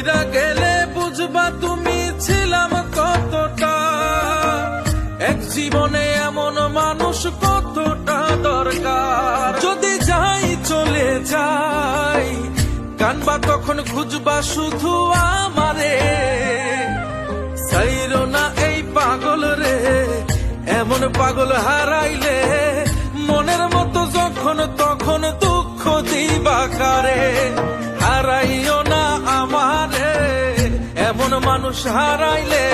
মইরা গেলে বুঝবা তুমি ছিলাম কতটা, এক জীবনে এমন মানুষ কতটা দরকার। যদি যাই চলে যাই কানবা তখন খুঁজবা শুধু আমারে, সাইরো না এই পাগল রে, এমন পাগল হারাইলে মনের মতো যখন তখন দুঃখ দিবা কারে। হারাইও না আমারে, এমন মানুষ হারাইলে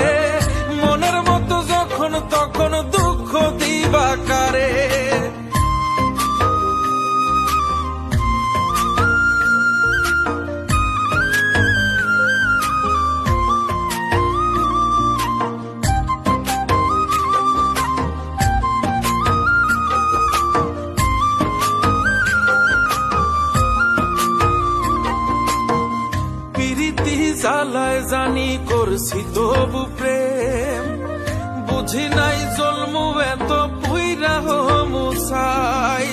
মনের মতো যখন তখন দুঃখ দিবা কারে। জ্বালায় জানি করছি তবু প্রেম, বুঝি নাই জন্মু এত পুইরা মুসাই।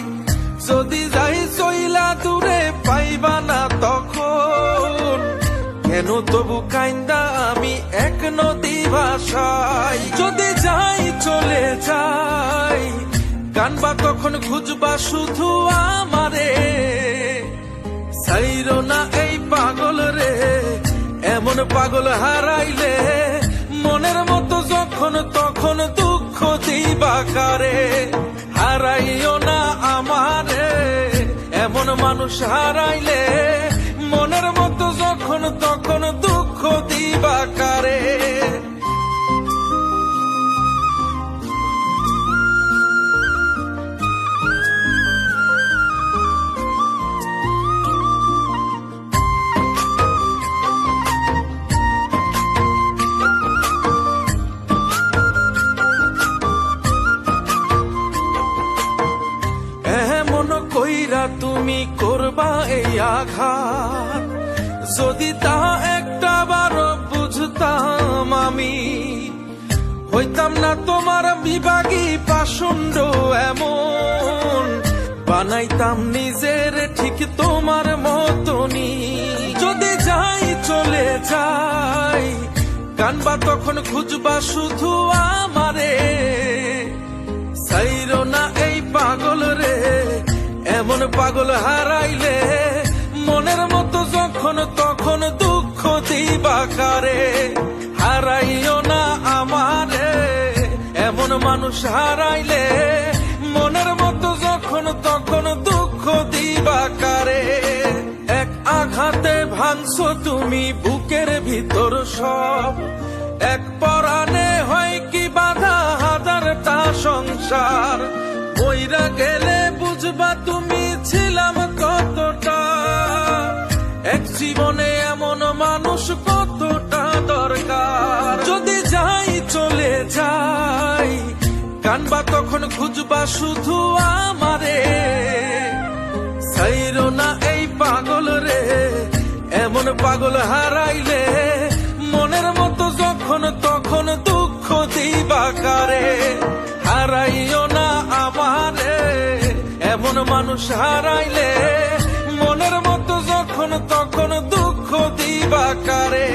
যদি যাই চইলা দূরে পাইবা না তখন, কেন তবু কাইন্দা আমি এক নদী ভাষাই। যদি যাই চলে যাই কানবা তখন খুঁজবা শুধু আমারে, সাইরো না এই পাগল রে, এমন পাগল হারাইলে মনের মতো যখন তখন দুঃখ দিবা কারে। হারাইও না আমারে, এমন মানুষ হারাইলে মনের মতো যখন তখন দুঃখ দিবা কারে। কইরা তুমি করবা এই আঘাত, যদি তা একটা বার বুঝতাম আমি, হইতাম না তোমার বিভাগী পাষণ্ড এমন, বানাইতাম নিজের ঠিক তোমার মতনই। যদি যাই চলে যাই কানবা তখন খুঁজবা শুধু আমারে, সাইরো না এই পাগল রে, এমন পাগল হারাইলে মনের মতো যখন তখন দুঃখ দিবা কারে। হারাইও না আমারে, এমন মানুষ হারাইলে মনের মতো যখন তখন দুঃখ দিবা কারে। এক আঘাতে ভাঙছো তুমি বুকের ভিতর সব, এক পরাণে হয় কি বাধা হাজারটা সংসার। মইরা গেলে বুঝবা তুমি ছিলাম কতটা, এক জীবনে এমন মানুষ কতটা দরকার। যদি যাই চলে যাই কানবা তখন খুঁজবা শুধু আমারে, সাইরো না এই পাগল রে, এমন পাগল হারাইলে মনের মতো যখন তখন দুঃখ দিবা কারে। হারাইও না আমারে, এমন মানুষ হারাইলে মনের মতো যখন তখন দুঃখ দিবা কারে।